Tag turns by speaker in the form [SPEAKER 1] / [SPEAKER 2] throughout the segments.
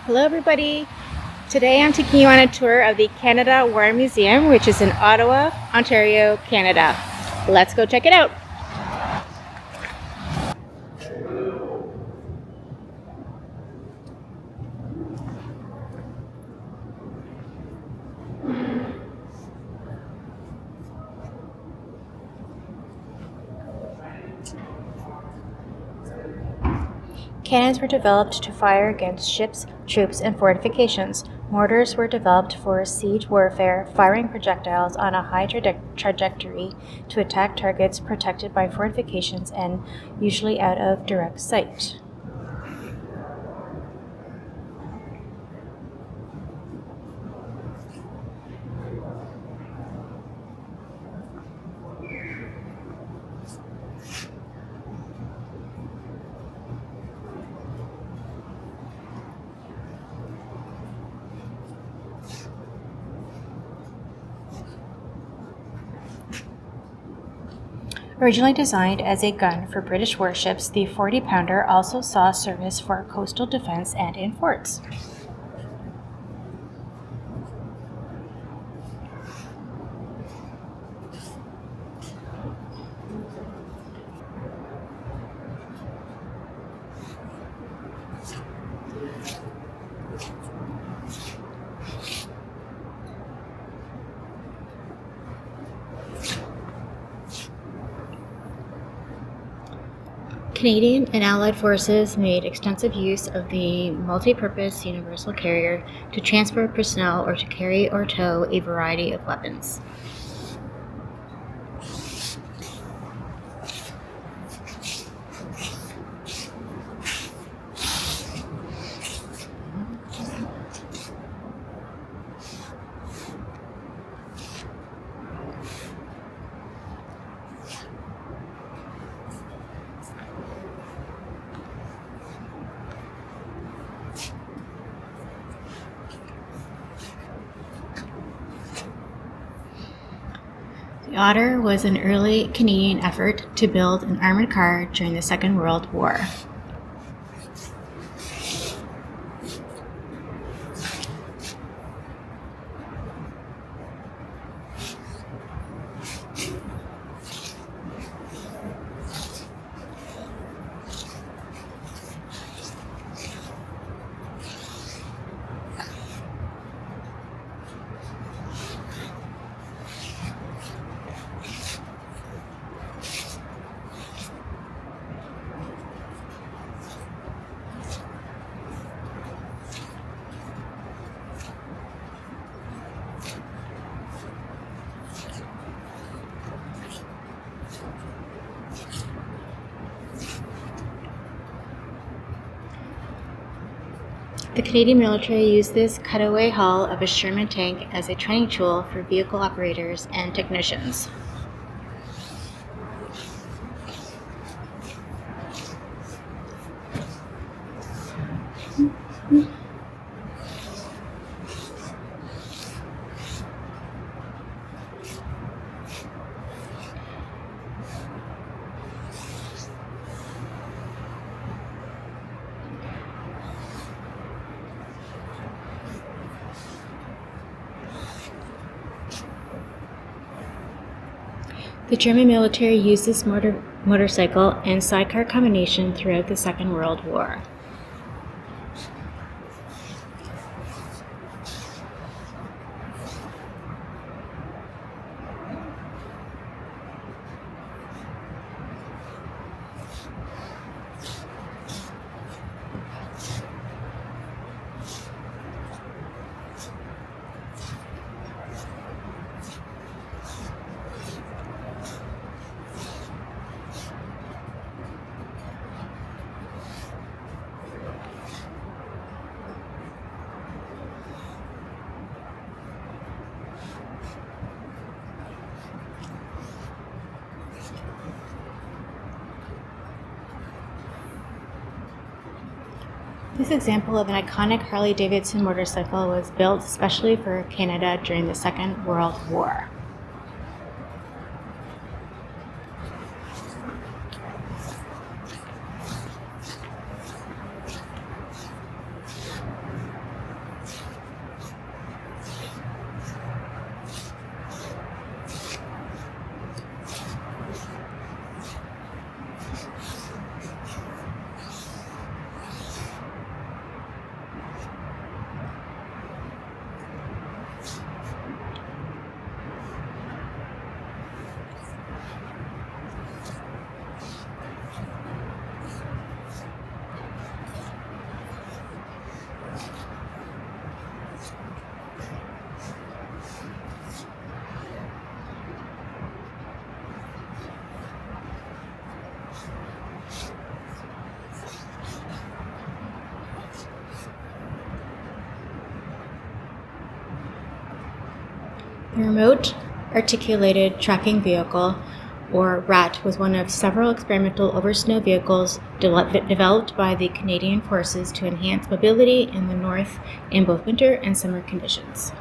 [SPEAKER 1] Hello everybody! Today I'm taking you on a tour of the Canada War Museum, which is in Ottawa, Ontario, Canada. Let's go check it out! Cannons were developed to fire against ships, troops, and fortifications. Mortars were developed for siege warfare, firing projectiles on a high trajectory to attack targets protected by fortifications and usually out of direct sight. Originally designed as a gun for British warships, the 40-pounder also saw service for coastal defense and in forts. Canadian and Allied forces made extensive use of the multi-purpose universal carrier to transport personnel or to carry or tow a variety of weapons. The Otter was an early Canadian effort to build an armored car during the Second World War. The Canadian military used this cutaway hull of a Sherman tank as a training tool for vehicle operators and technicians. The German military used this motorcycle and sidecar combination throughout the Second World War. This example of an iconic Harley-Davidson motorcycle was built especially for Canada during the Second World War. The Remote Articulated Tracking Vehicle, or RAT, was one of several experimental over-snow vehicles developed by the Canadian Forces to enhance mobility in the North in both winter and summer conditions.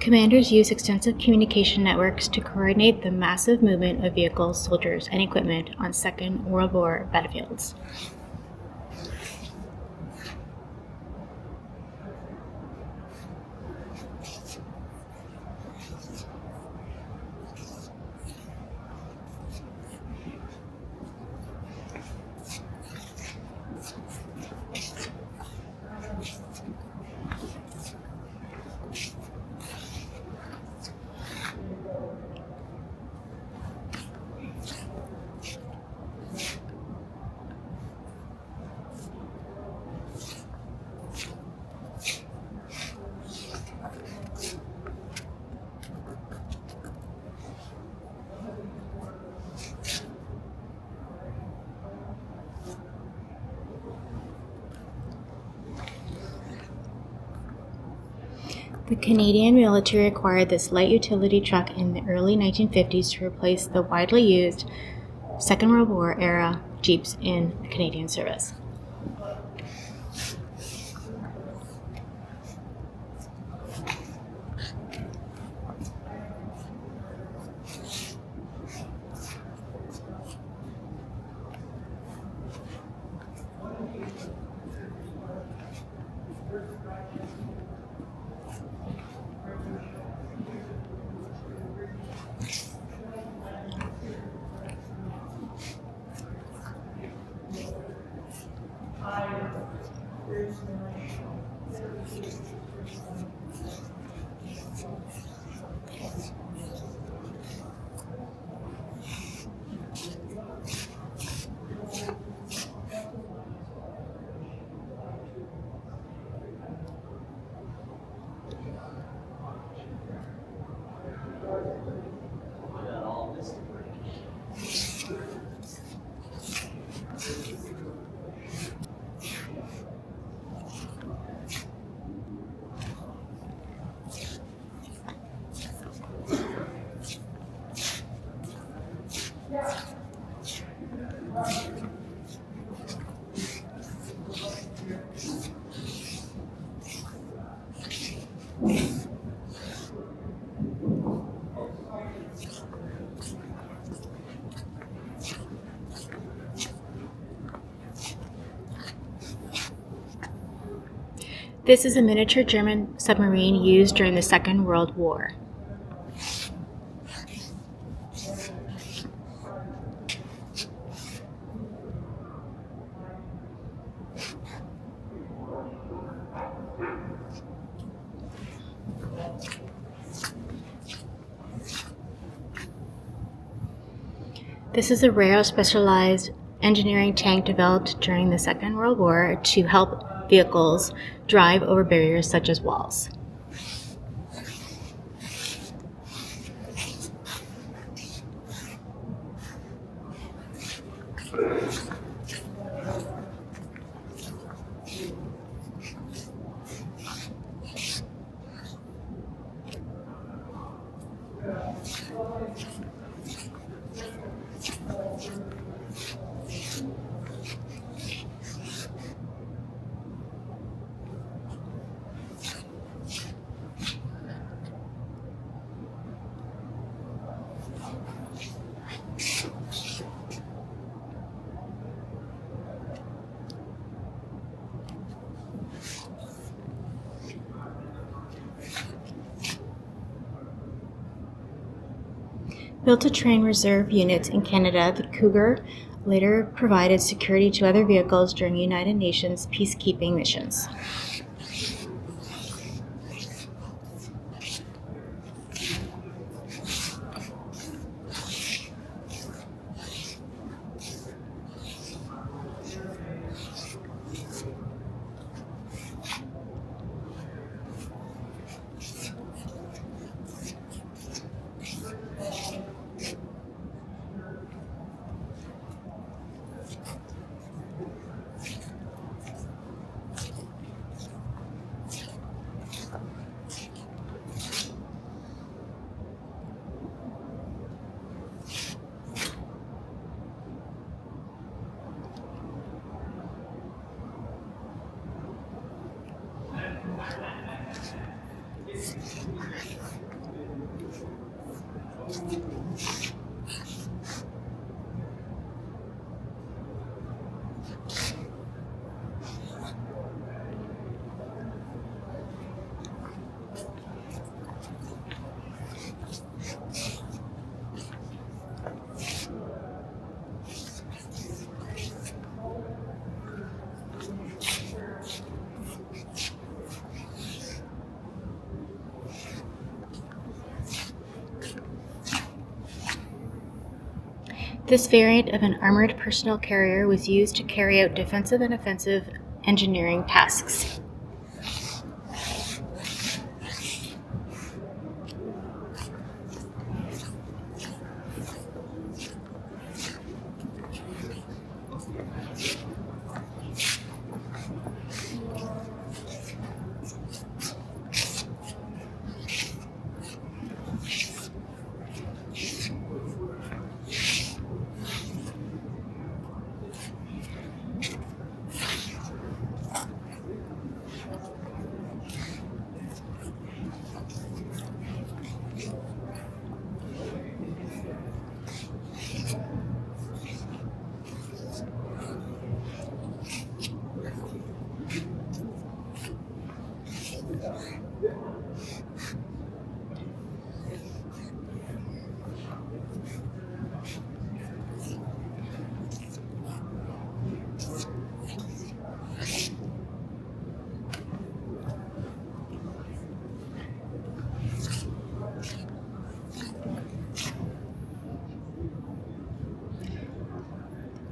[SPEAKER 1] Commanders use extensive communication networks to coordinate the massive movement of vehicles, soldiers, and equipment on Second World War battlefields. The Canadian military acquired this light utility truck in the early 1950s to replace the widely used Second World War era Jeeps in Canadian service. This is a miniature German submarine used during the Second World War. This is a rare specialized engineering tank developed during the Second World War to help vehicles drive over barriers such as walls. Built to train reserve units in Canada, the Cougar later provided security to other vehicles during United Nations peacekeeping missions. This variant of an armored personnel carrier was used to carry out defensive and offensive engineering tasks.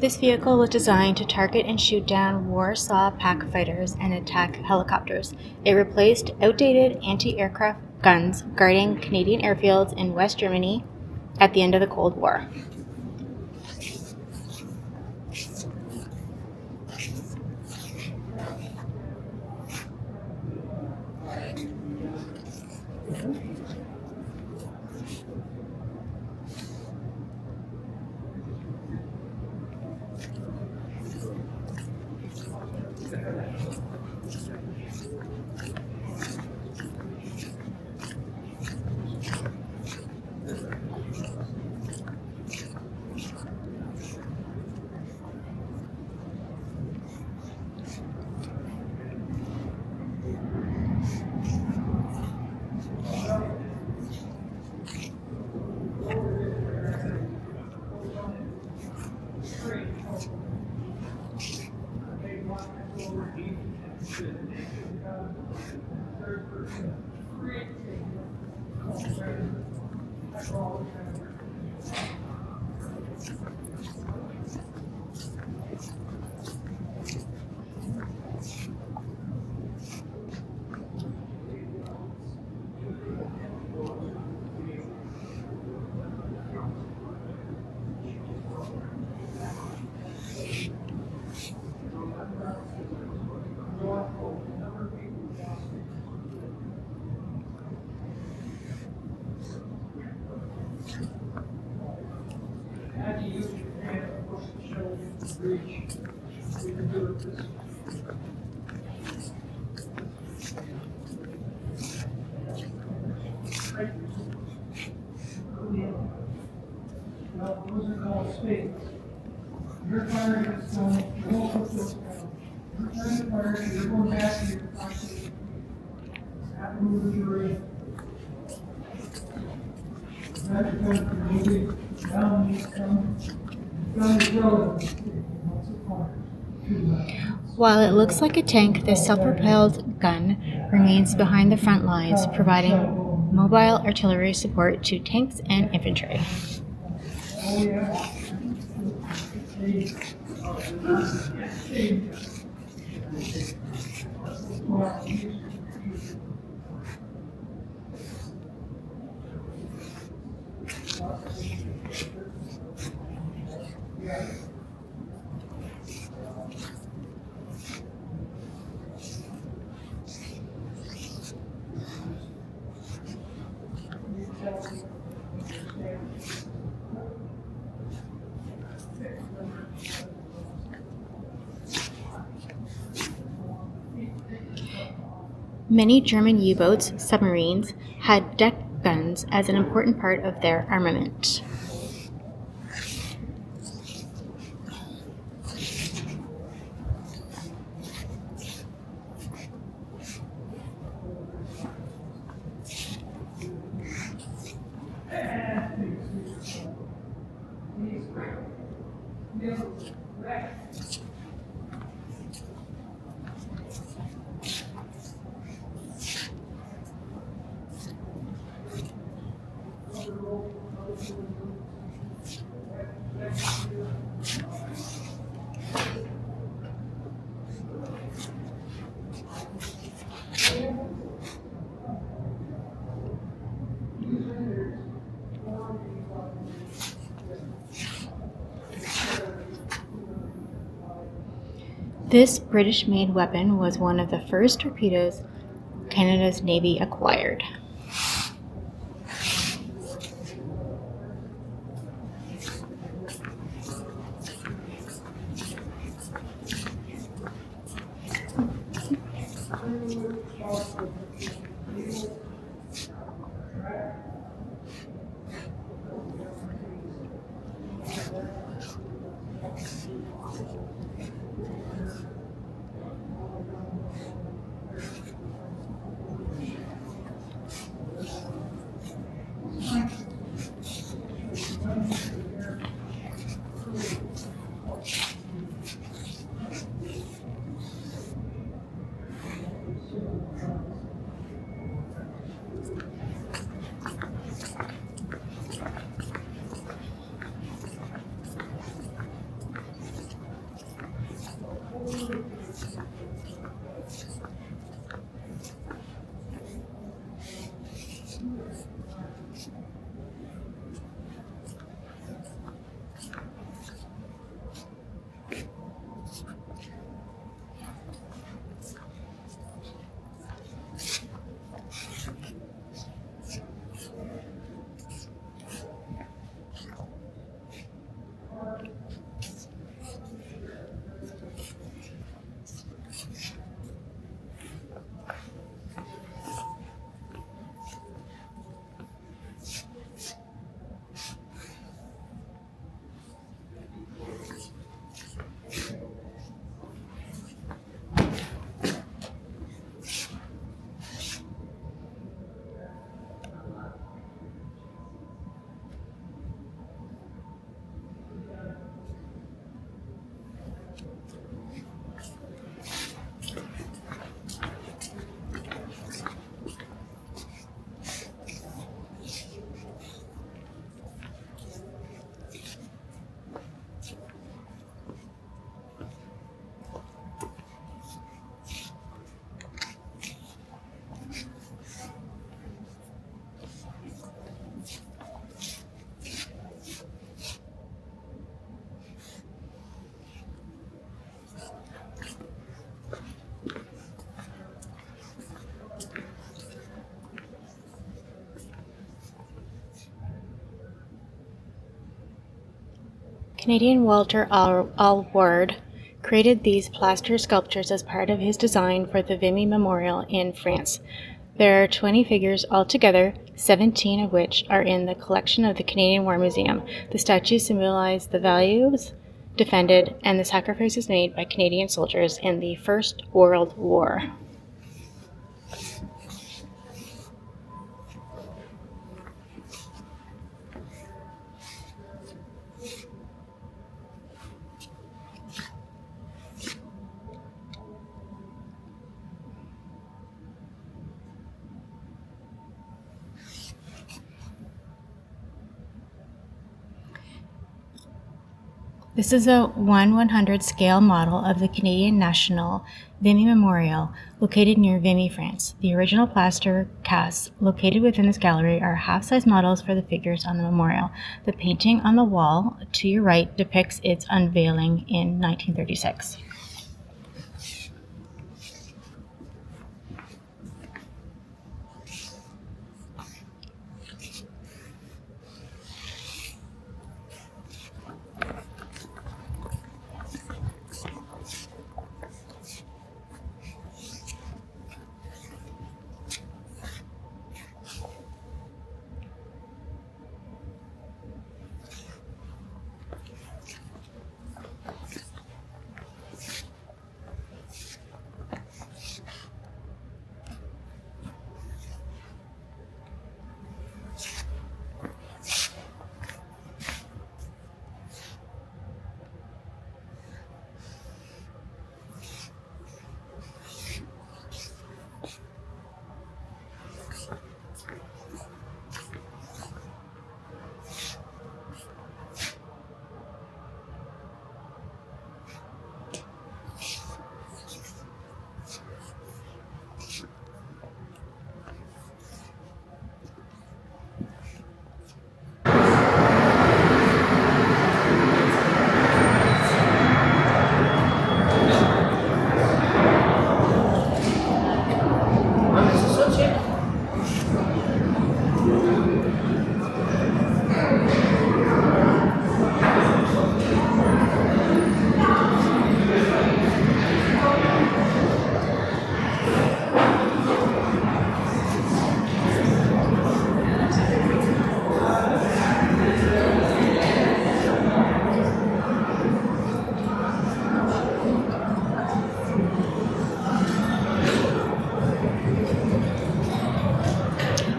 [SPEAKER 1] This vehicle was designed to target and shoot down Warsaw Pack fighters and attack helicopters. It replaced outdated anti-aircraft guns guarding Canadian airfields in West Germany at the end of the Cold War.
[SPEAKER 2] You're firing at someone, you won't put those down. You're trying to fire, you're going back to your contact. Happen with your that becomes created, now needs some relevance what's required to
[SPEAKER 1] While it looks like a tank, this self-propelled gun remains behind the front lines, providing mobile artillery support to tanks and infantry.
[SPEAKER 2] oh yeah.
[SPEAKER 1] Many German U-boats, submarines, had deck guns as an important part of their armament. This British-made weapon was one of the first torpedoes Canada's Navy acquired. Canadian Walter Allward created these plaster sculptures as part of his design for the Vimy Memorial in France. There are 20 figures altogether, 17 of which are in the collection of the Canadian War Museum. The statues symbolize the values defended and the sacrifices made by Canadian soldiers in the First World War. This is a 1/100 scale model of the Canadian National Vimy Memorial, located near Vimy, France. The original plaster casts located within this gallery are half-size models for the figures on the memorial. The painting on the wall to your right depicts its unveiling in 1936.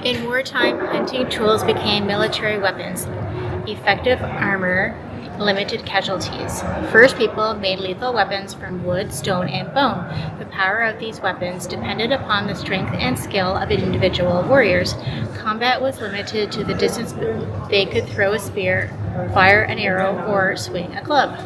[SPEAKER 1] In wartime, hunting tools became military weapons. Effective armor limited casualties. First people made lethal weapons from wood, stone, and bone. The power of these weapons depended upon the strength and skill of individual warriors. Combat was limited to the distance they could throw a spear, fire an arrow, or swing a club.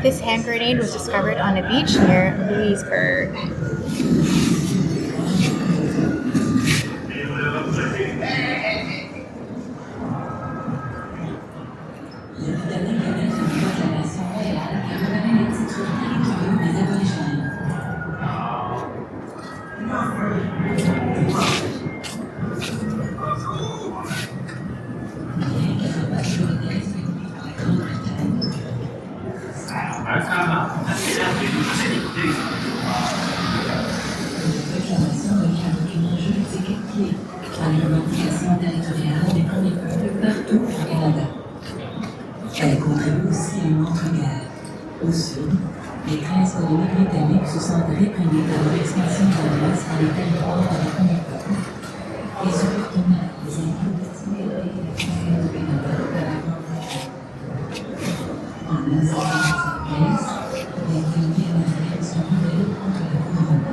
[SPEAKER 1] This hand grenade was discovered on a beach near Louisbourg.
[SPEAKER 3] Elle contribue aussi à une entre-guerre. Au sud, les 13 colonies britanniques se sentent réprimées par leur expansion de l'Ouest dans les territoires de la première peuple. Et ce partenariat les inclut destinés à l'Église du Canada de la Grande-Bretagne. En 1975, les colonies américaines sont rebellées contre la couronne.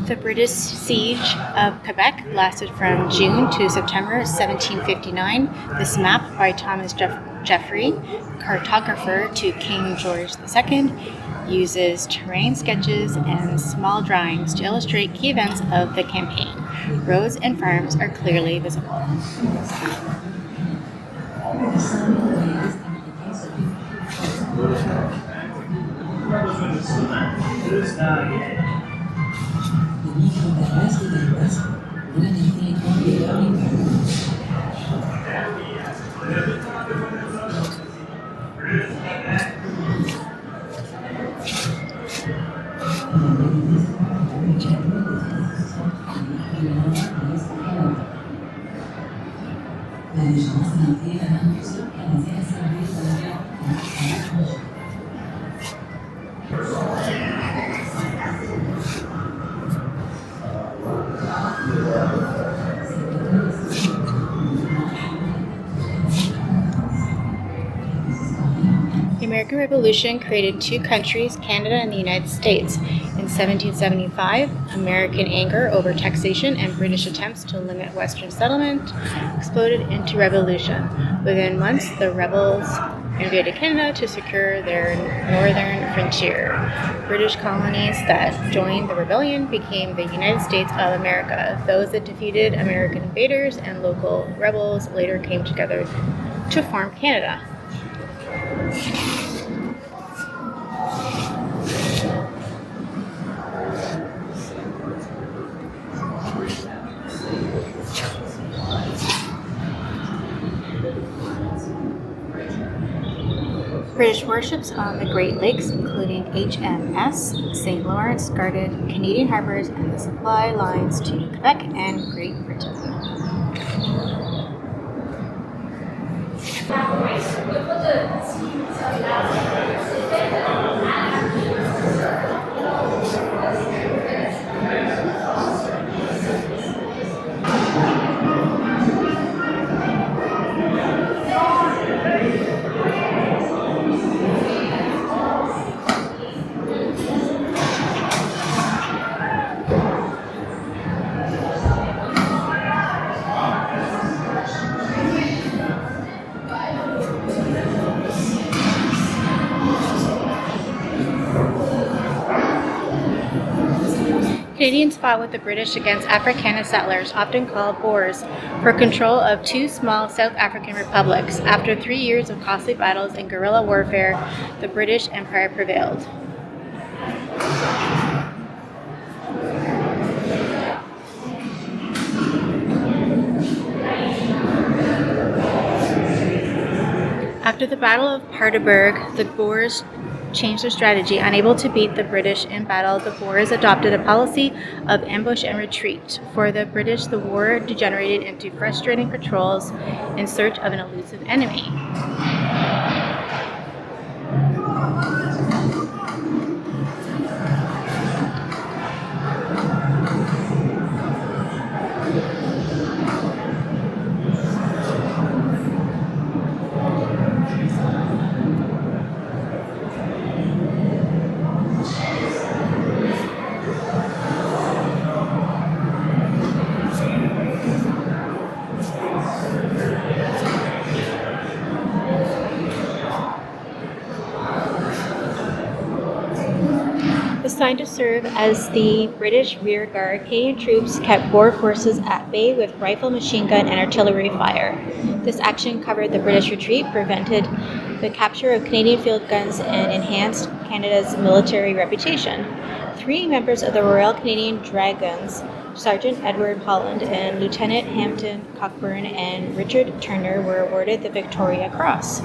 [SPEAKER 1] The British siege of Quebec lasted from June to September 1759. This map by Thomas Jeffrey, cartographer to King George II, uses terrain sketches and small drawings to illustrate key events of the campaign. Roads and farms are clearly visible. The American Revolution created two countries, Canada and the United States. In 1775, American anger over taxation and British attempts to limit Western settlement exploded into revolution. Within months, the rebels invaded Canada to secure their northern frontier. British colonies that joined the rebellion became the United States of America. Those that defeated American invaders and local rebels later came together to form Canada. British warships on the Great Lakes, including HMS St. Lawrence, guarded Canadian harbors and the supply lines to Quebec and Great Britain. Canadians fought with the British against Afrikaner settlers, often called Boers, for control of two small South African republics. After 3 years of costly battles and guerrilla warfare, the British Empire prevailed. After the Battle of Paardeberg, the Boers changed their strategy. Unable to beat the British in battle, the Boers adopted a policy of ambush and retreat. For the British, the war degenerated into frustrating patrols in search of an elusive enemy. Assigned to serve as the British rear guard, Canadian troops kept Boer forces at bay with rifle, machine gun, and artillery fire. This action covered the British retreat, prevented the capture of Canadian field guns, and enhanced Canada's military reputation. 3 members of the Royal Canadian Dragoons, Sergeant Edward Holland and Lieutenant Hampton Cockburn and Richard Turner, were awarded the Victoria Cross.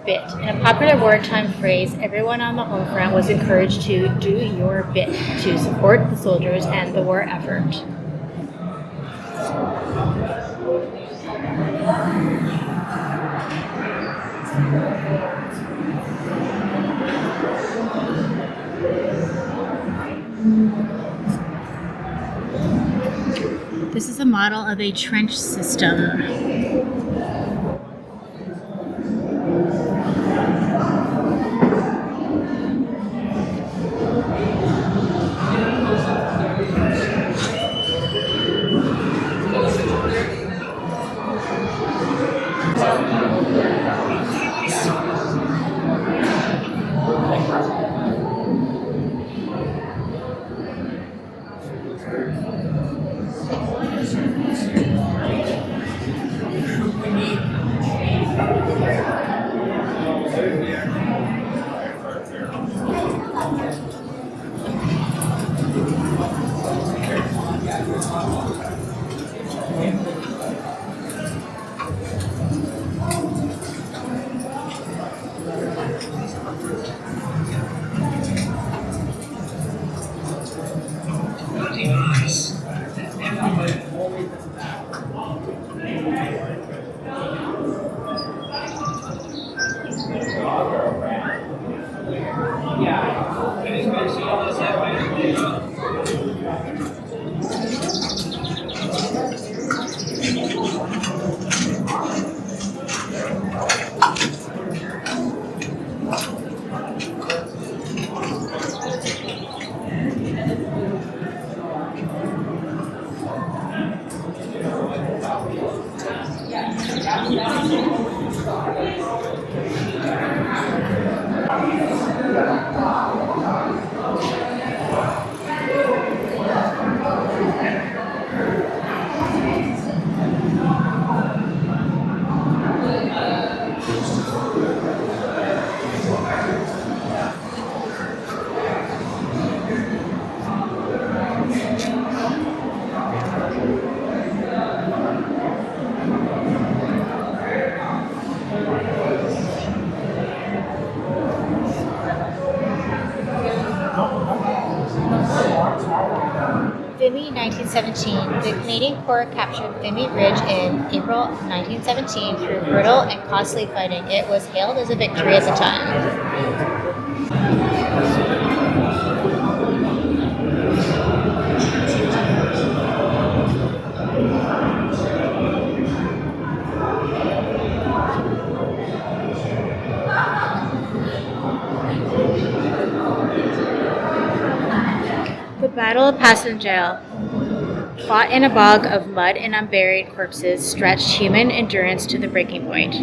[SPEAKER 1] bit. In a popular wartime phrase, everyone on the home front was encouraged to do your bit to support the soldiers and the war effort. This is a model of a trench system. Vimy 1917. The Canadian Corps captured Vimy Ridge in April 1917 through brutal and costly fighting. It was hailed as a victory at the time. The Battle of Passchendaele, fought in a bog of mud and unburied corpses, stretched human endurance to the breaking point.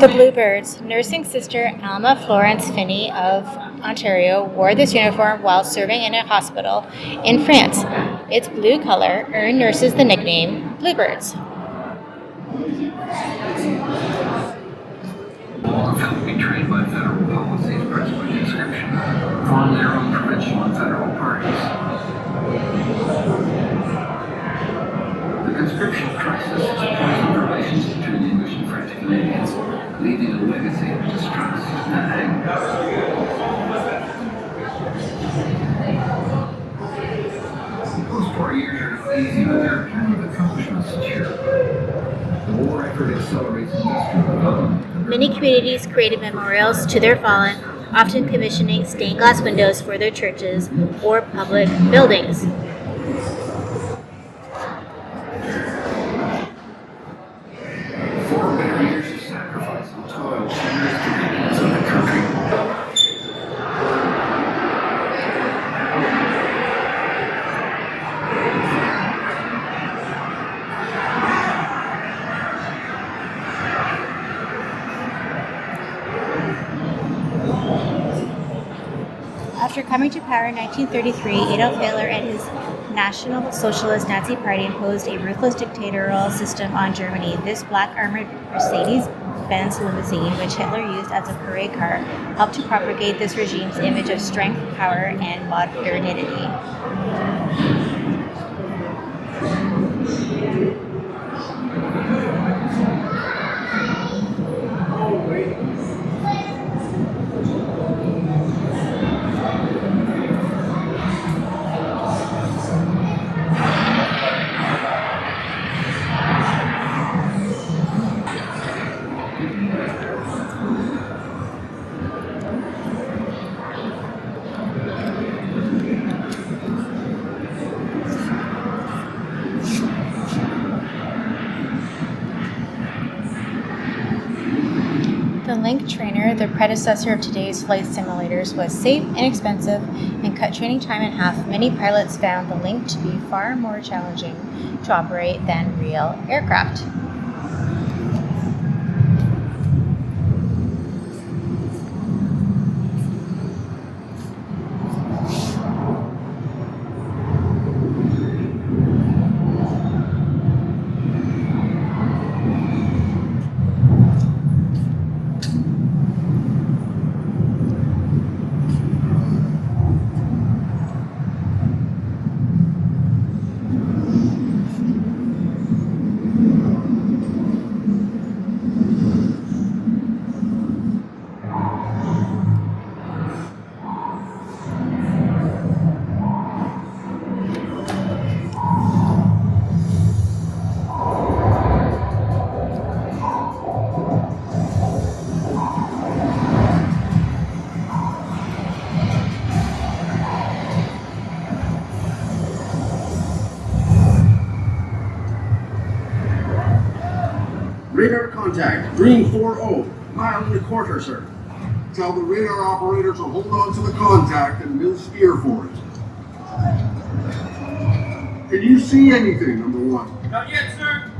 [SPEAKER 1] The Bluebirds. Nursing sister Alma Florence Finney of Ontario wore this uniform while serving in a hospital in France. Its blue color earned nurses the nickname Bluebirds.
[SPEAKER 4] Felt betrayed by federal policies pressed by conscription, formed their own provincial and federal parties. The conscription crisis has poisoned relations between English and French Canadians, leaving a legacy of distrust and anger. Post-war years are not easy, but there are plenty of accomplishments to cheer. The war effort accelerates industrial development.
[SPEAKER 1] Many communities created memorials to their fallen, often commissioning stained glass windows for their churches or public buildings.
[SPEAKER 4] will toil to lift the needs of the country.
[SPEAKER 1] After coming to power in 1933, Adolf Hitler and his National Socialist Nazi Party imposed a ruthless dictatorial system on Germany. This black armored Mercedes-Benz limousine, which Hitler used as a parade car, helped to propagate this regime's image of strength, power, and modernity. The Link Trainer, the predecessor of today's flight simulators, was safe, inexpensive, and cut training time in half. Many pilots found the Link to be far more challenging to operate than real aircraft.
[SPEAKER 5] Radar contact, green 40, mile and a quarter, sir.
[SPEAKER 6] Tell the radar operator to hold on to the contact and we'll steer for it. Can you see anything, number one?
[SPEAKER 5] Not yet, sir.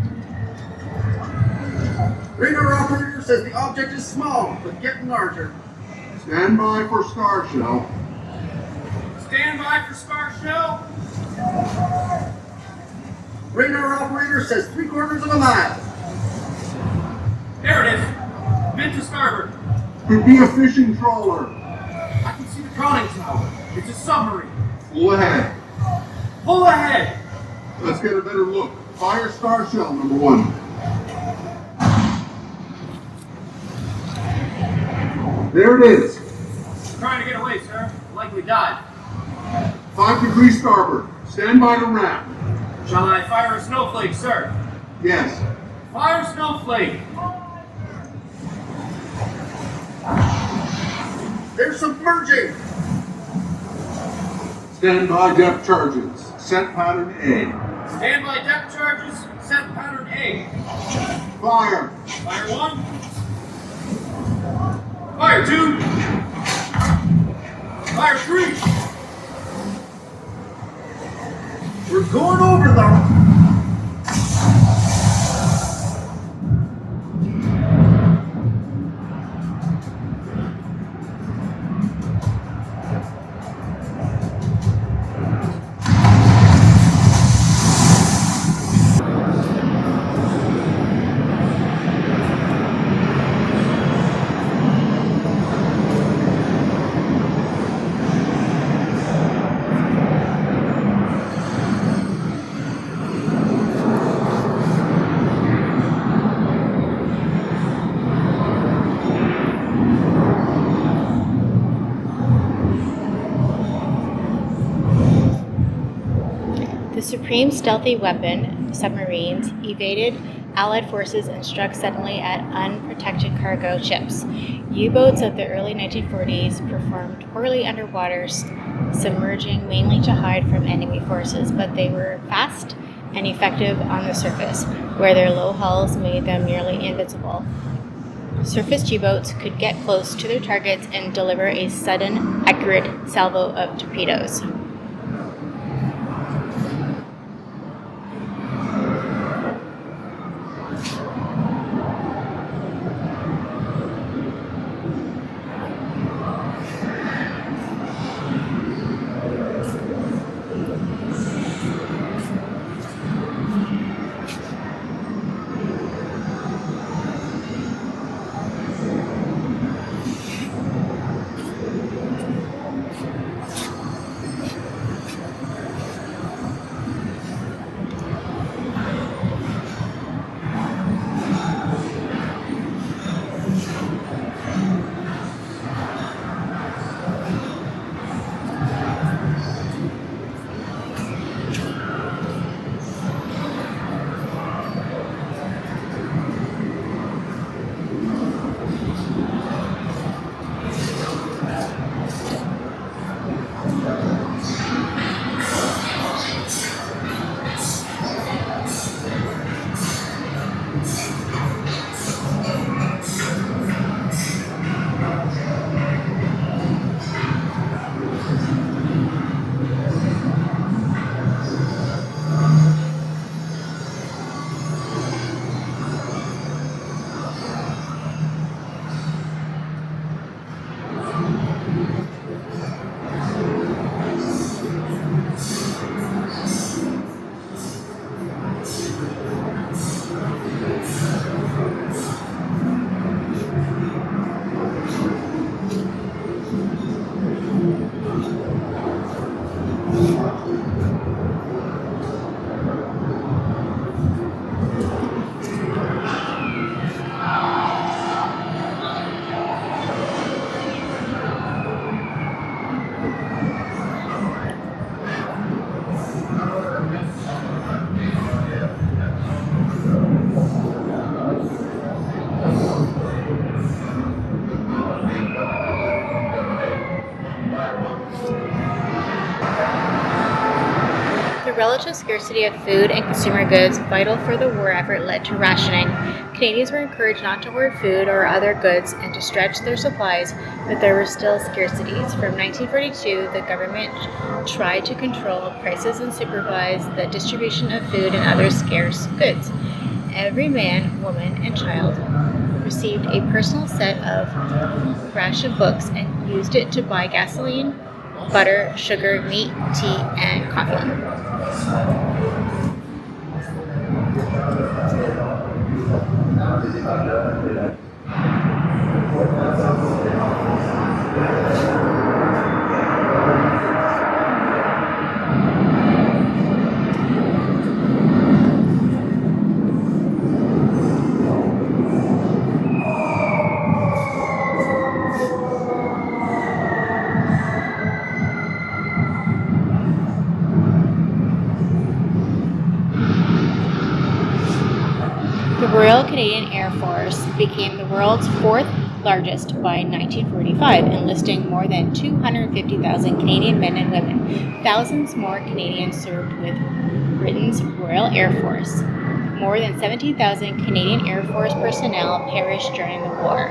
[SPEAKER 5] Radar operator says the object is small, but getting larger.
[SPEAKER 6] Stand by for star shell.
[SPEAKER 5] Stand by for star shell. Radar operator says 3/4 of a mile. There it is. Mid to starboard.
[SPEAKER 6] Could be a fishing trawler.
[SPEAKER 5] I can see the conning tower. It's a submarine.
[SPEAKER 6] Full ahead.
[SPEAKER 5] Pull ahead.
[SPEAKER 6] Let's get a better look. Fire star shell, number one. There it is.
[SPEAKER 5] Trying to get away, sir. Likely dive.
[SPEAKER 6] 5 degrees starboard. Stand by to ram.
[SPEAKER 5] Shall I fire a snowflake, sir?
[SPEAKER 6] Yes.
[SPEAKER 5] Fire snowflake. They're submerging.
[SPEAKER 6] Stand by depth charges. Set pattern A.
[SPEAKER 5] Stand by depth charges. Set pattern A.
[SPEAKER 6] Fire.
[SPEAKER 5] Fire 1. Fire 2. Fire 3. We're going over them.
[SPEAKER 1] The supreme stealthy weapon, submarines, evaded Allied forces and struck suddenly at unprotected cargo ships. U-boats of the early 1940s performed poorly underwater, submerging mainly to hide from enemy forces, but they were fast and effective on the surface, where their low hulls made them nearly invisible. Surface G-boats could get close to their targets and deliver a sudden, accurate salvo of torpedoes. The relative scarcity of food and consumer goods vital for the war effort led to rationing. Canadians were encouraged not to hoard food or other goods and to stretch their supplies, but there were still scarcities. From 1942, the government tried to control prices and supervise the distribution of food and other scarce goods. Every man, woman, and child received a personal set of ration books and used it to buy gasoline, butter, sugar, meat, tea, and coffee. The Royal Canadian Air Force became the world's fourth largest by 1945, enlisting more than 250,000 Canadian men and women. Thousands more Canadians served with Britain's Royal Air Force. More than 17,000 Canadian Air Force personnel perished during the war.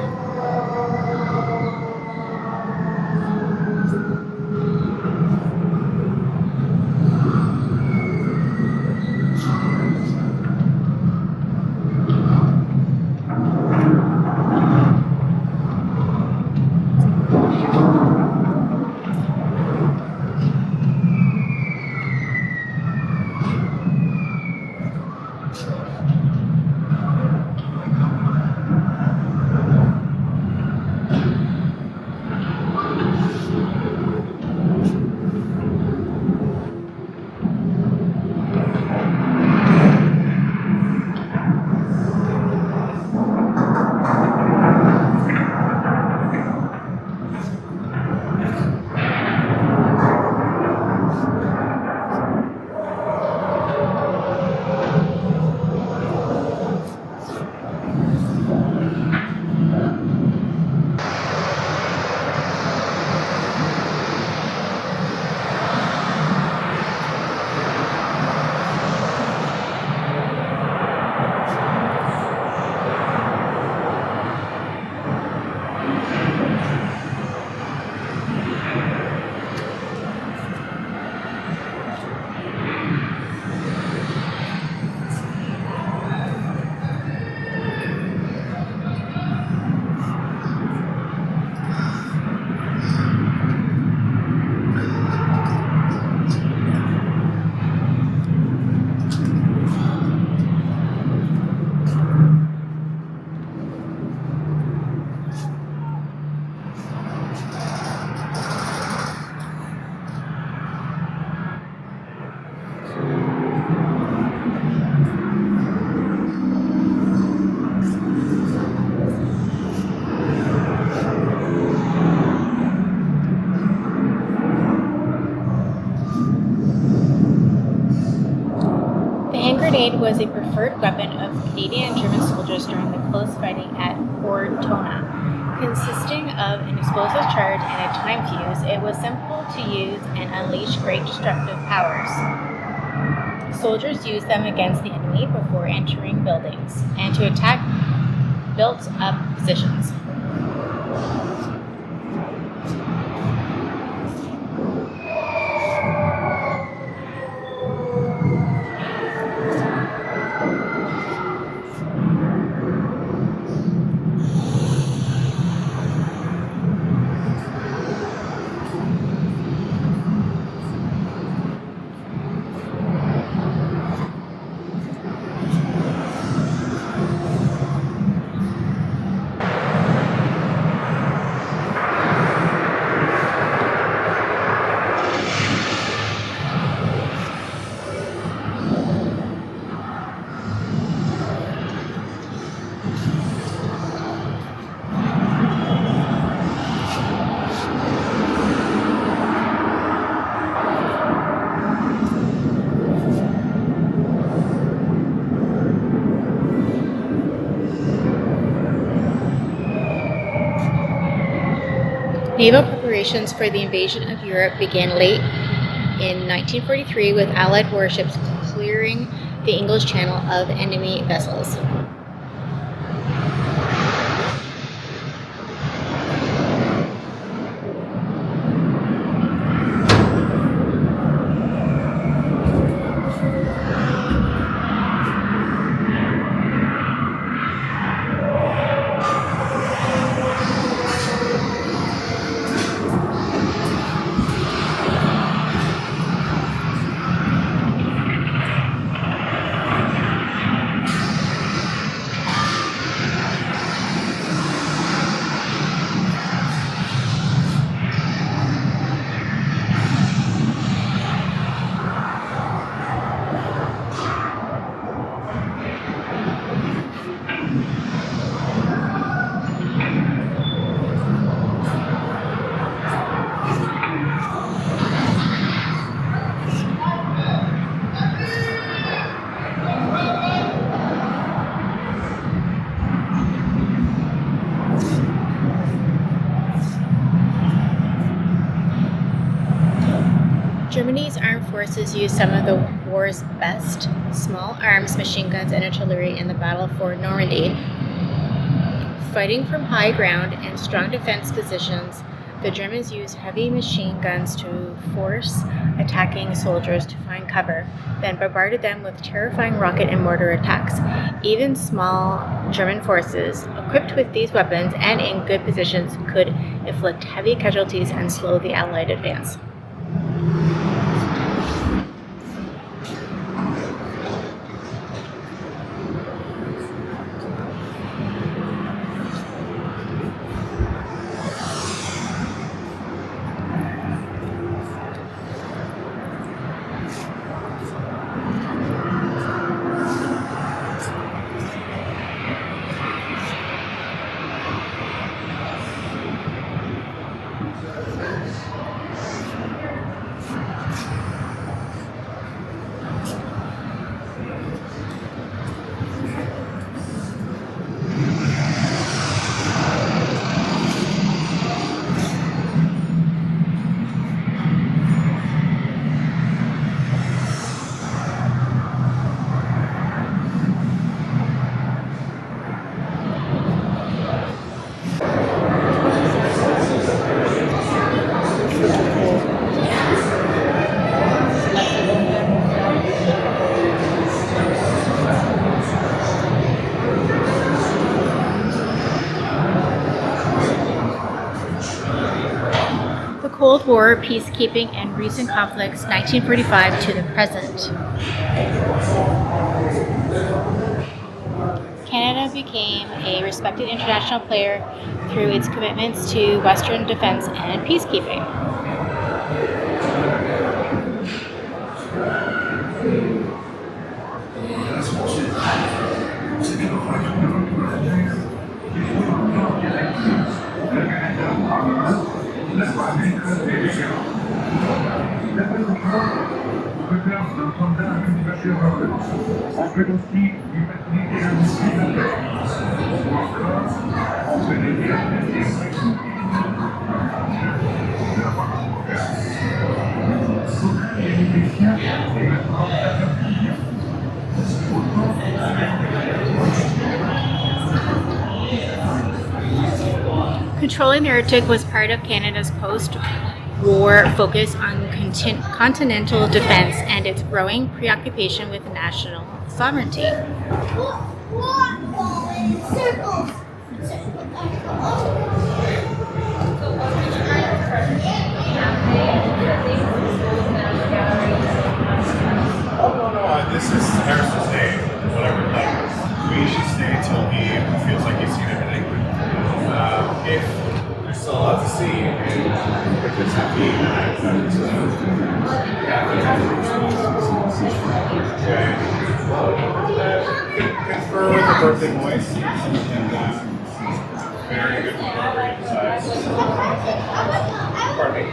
[SPEAKER 1] grenade was a preferred weapon of Canadian and German soldiers during the close fighting at Ortona. Consisting of an explosive charge and a time fuse, it was simple to use and unleashed great destructive powers. Soldiers used them against the enemy before entering buildings and to attack built-up positions. Naval preparations for the invasion of Europe began late in 1943 with Allied warships clearing the English Channel of enemy vessels. Germany's armed forces used some of the war's best small arms, machine guns, and artillery in the battle for Normandy. Fighting from high ground and strong defense positions, the Germans used heavy machine guns to force attacking soldiers to find cover, then bombarded them with terrifying rocket and mortar attacks. Even small German forces, equipped with these weapons and in good positions, could inflict heavy casualties and slow the Allied advance. Cold War, peacekeeping, and recent conflicts, 1945 to the present. Canada became a respected international player through its commitments to Western defense and peacekeeping.
[SPEAKER 2] secrétaire d'entendre à l'université européenne. On fait aussi l'humanité à l'utilisateur. Ou encore, on fait des liens de la partie locale. Les musiciens et maintenant
[SPEAKER 1] Controlling the Arctic was part of Canada's post-war focus on continental defense and its growing preoccupation with national sovereignty.
[SPEAKER 7] This is Harrison's day, whatever. Like, we should stay till he feels like he's seen everything. If there's still a lot to see, and if it's happy, confer with the birthday voice, and very good program besides. Pardon me,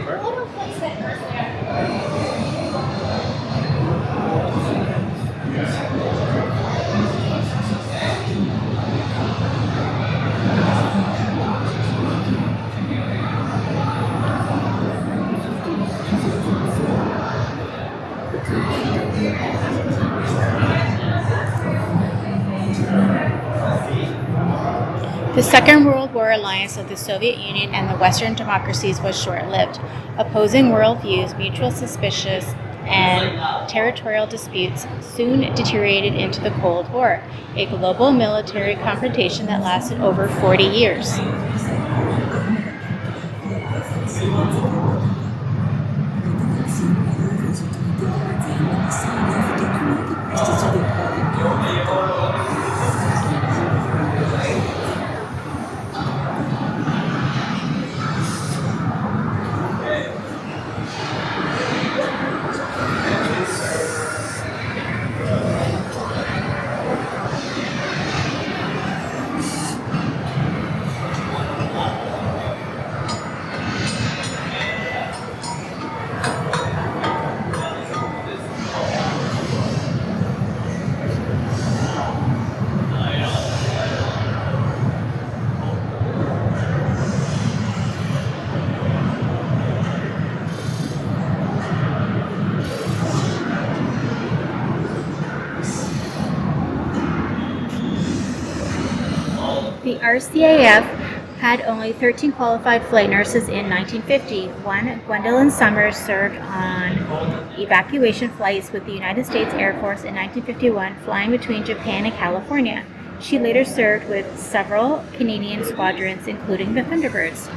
[SPEAKER 1] The Second World War alliance of the Soviet Union and the Western democracies was short-lived. Opposing worldviews, mutual suspicions, and territorial disputes soon deteriorated into the Cold War, a global military confrontation that lasted over 40 years. The RCAF had only 13 qualified flight nurses in 1950. One, Gwendolyn Summers, served on evacuation flights with the United States Air Force in 1951, flying between Japan and California. She later served with several Canadian squadrons, including the Thunderbirds.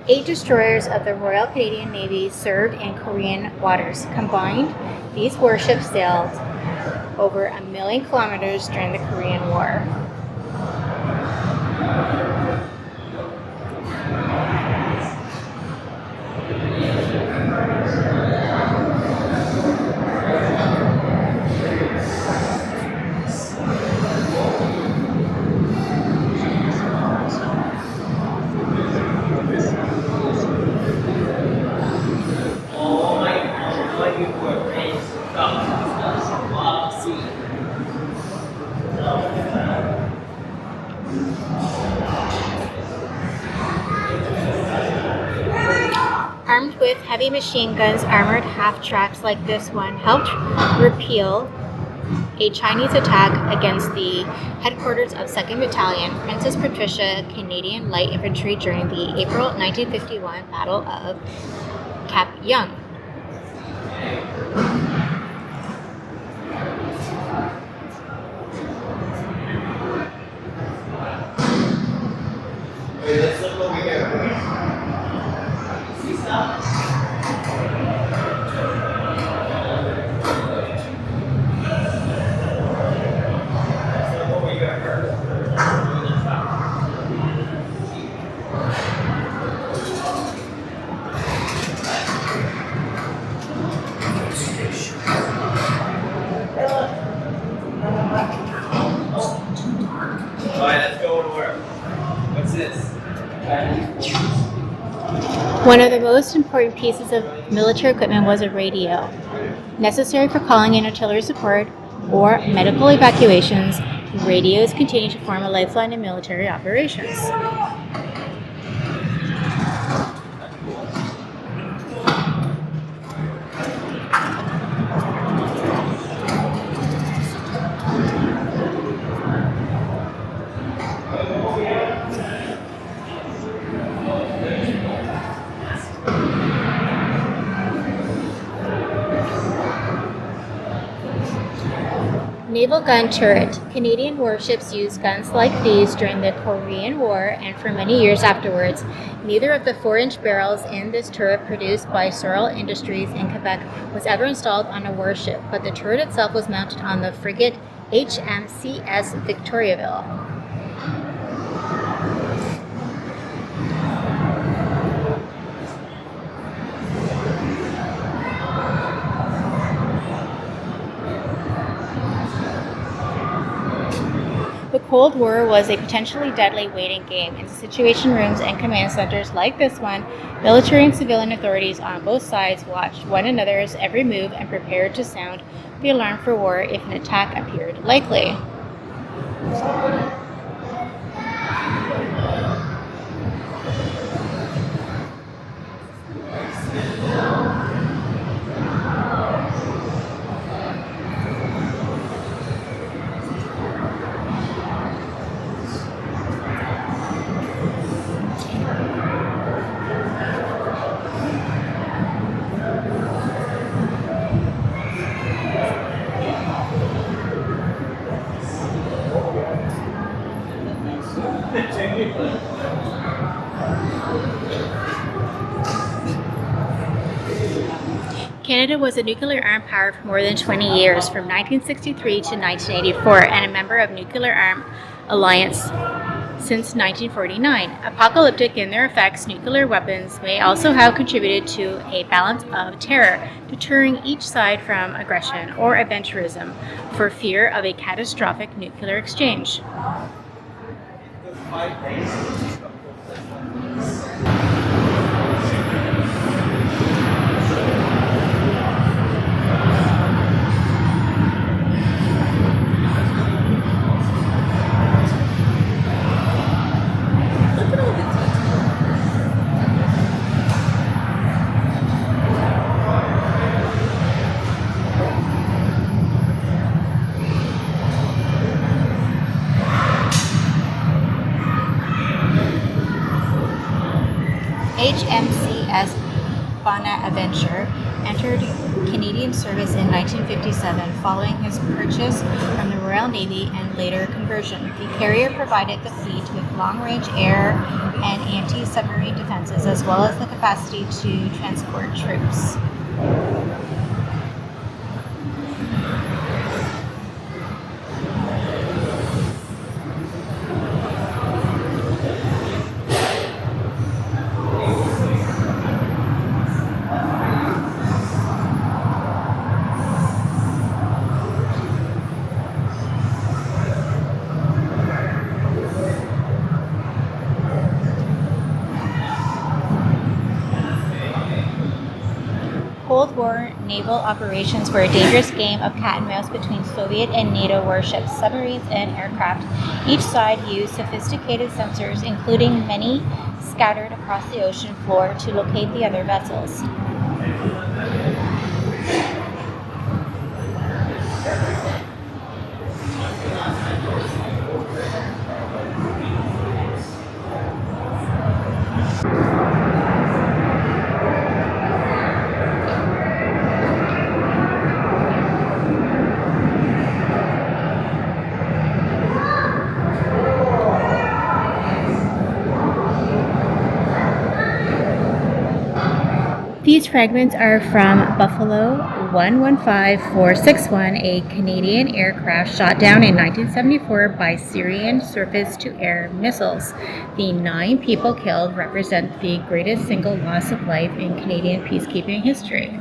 [SPEAKER 1] Eight destroyers of the Royal Canadian Navy served in Korean waters. Combined, these warships sailed over 1 million kilometers during the Korean War. Armed with heavy machine guns, armored half-tracks like this one helped repel a Chinese attack against the headquarters of 2nd Battalion, Princess Patricia Canadian Light Infantry during the April 1951 Battle of Cap Young. One of the most important pieces of military equipment was a radio. Necessary for calling in artillery support or medical evacuations, radios continue to form a lifeline in military operations. Naval gun turret. Canadian warships used guns like these during the Korean War and for many years afterwards. Neither of the 4-inch barrels in this turret produced by Sorel Industries in Quebec was ever installed on a warship, but the turret itself was mounted on the frigate HMCS Victoriaville. The Cold War was a potentially deadly waiting game. In situation rooms and command centers like this one, military and civilian authorities on both sides watched one another's every move and prepared to sound the alarm for war if an attack appeared likely. Canada was a nuclear-armed power for more than 20 years, from 1963 to 1984, and a member of Nuclear Armed Alliance since 1949. Apocalyptic in their effects, nuclear weapons may also have contributed to a balance of terror, deterring each side from aggression or adventurism for fear of a catastrophic nuclear exchange. HMCS Bonaventure entered Canadian service in 1957 following his purchase from the Royal Navy and later conversion. The carrier provided the fleet with long-range air and anti-submarine defenses as well as the capacity to transport troops. Cold War naval operations were a dangerous game of cat and mouse between Soviet and NATO warships, submarines, and aircraft. Each side used sophisticated sensors, including many scattered across the ocean floor, to locate the other vessels. These fragments are from Buffalo 115461, a Canadian aircraft shot down in 1974 by Syrian surface-to-air missiles. The 9 people killed represent the greatest single loss of life in Canadian peacekeeping history.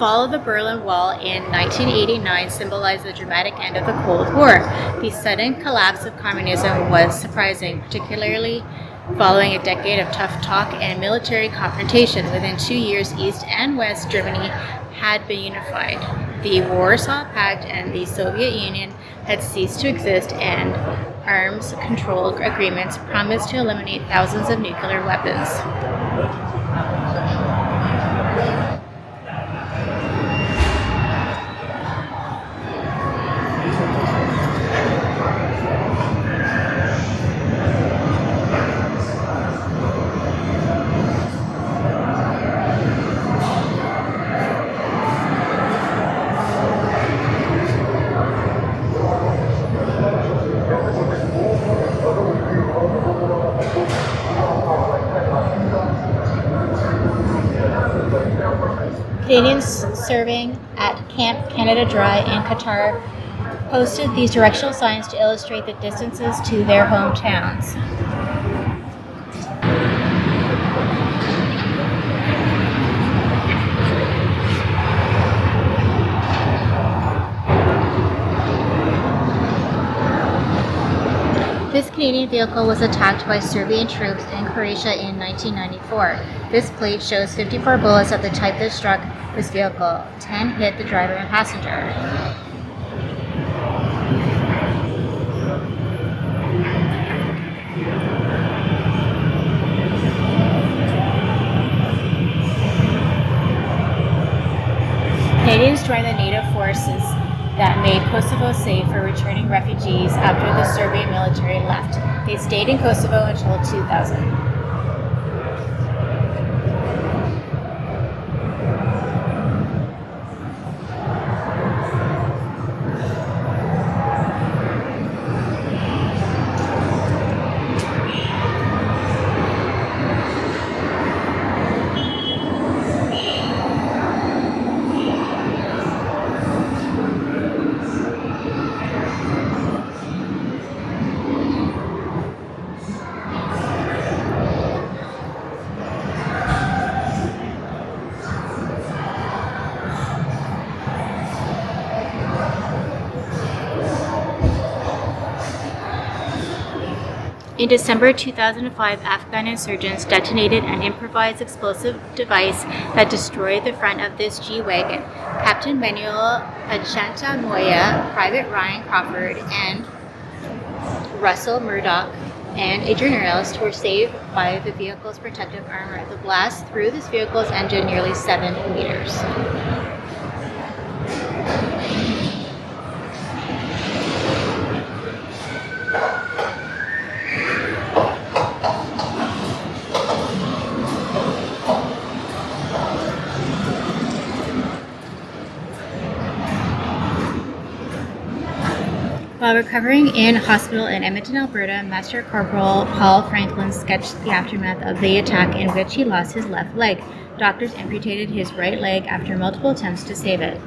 [SPEAKER 1] fall of the Berlin Wall in 1989 symbolized the dramatic end of the Cold War. The sudden collapse of communism was surprising, particularly following a decade of tough talk and military confrontation. Within 2 years, East and West Germany had been unified. The Warsaw Pact and the Soviet Union had ceased to exist, and arms control agreements promised to eliminate thousands of nuclear weapons. Canadians serving at Camp Canada Dry in Qatar posted these directional signs to illustrate the distances to their hometowns. This Canadian vehicle was attacked by Serbian troops in Croatia in 1994. This plate shows 54 bullets of the type that struck this vehicle. 10 hit the driver and passenger. Canadians joined the NATO forces that made Kosovo safe for returning refugees after the Serbian military left. They stayed in Kosovo until 2000. In December 2005, Afghan insurgents detonated an improvised explosive device that destroyed the front of this G-Wagon. Captain Manuel Achanta Moya, Private Ryan Crawford, and Russell Murdoch, and a journalist were saved by the vehicle's protective armor. The blast threw this vehicle's engine nearly 7 meters. While recovering in hospital in Edmonton, Alberta, Master Corporal Paul Franklin sketched the aftermath of the attack, in which he lost his left leg. Doctors amputated his right leg after multiple attempts to save it.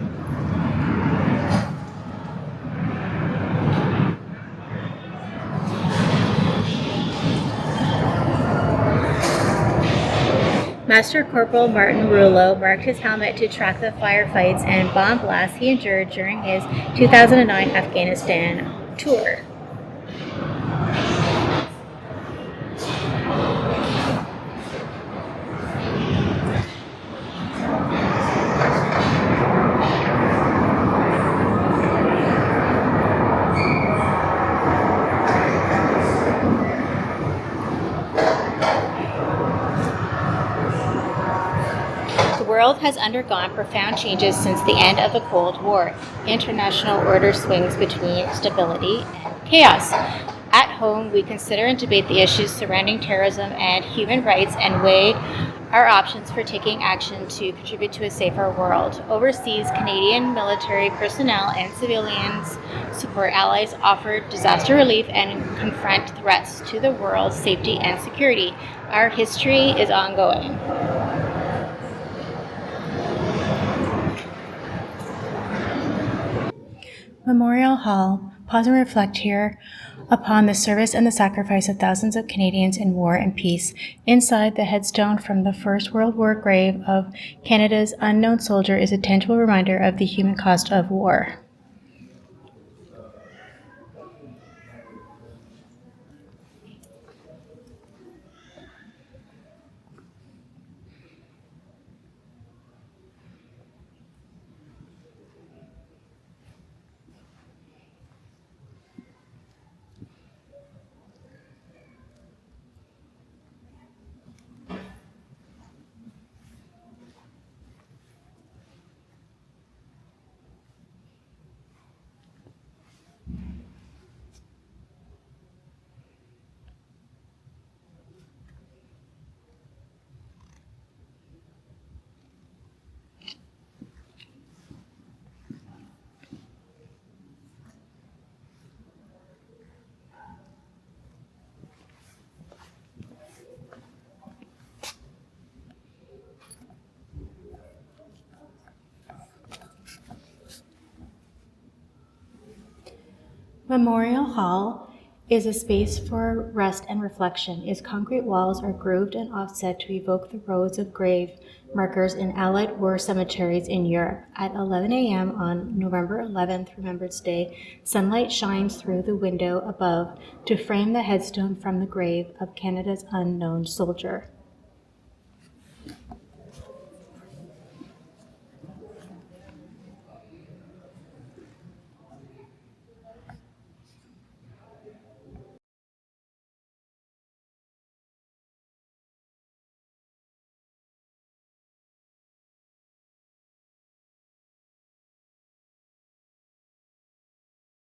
[SPEAKER 1] Master Corporal Martin Rouleau marked his helmet to track the firefights and bomb blasts he endured during his 2009 Afghanistan tour. The world has undergone profound changes since the end of the Cold War. International order swings between stability and chaos. At home, we consider and debate the issues surrounding terrorism and human rights and weigh our options for taking action to contribute to a safer world. Overseas, Canadian military personnel and civilians support allies, offer disaster relief, and confront threats to the world's safety and security. Our history is ongoing. Memorial Hall, Pause and reflect here upon the service and the sacrifice of thousands of Canadians in war and peace. Inside the headstone from the First World War grave of Canada's unknown soldier is a tangible reminder of the human cost of war. Memorial Hall is a space for rest and reflection. Its concrete walls are grooved and offset to evoke the rows of grave markers in Allied war cemeteries in Europe. At 11 a.m. on November 11th, Remembrance Day, sunlight shines through the window above to frame the headstone from the grave of Canada's unknown soldier.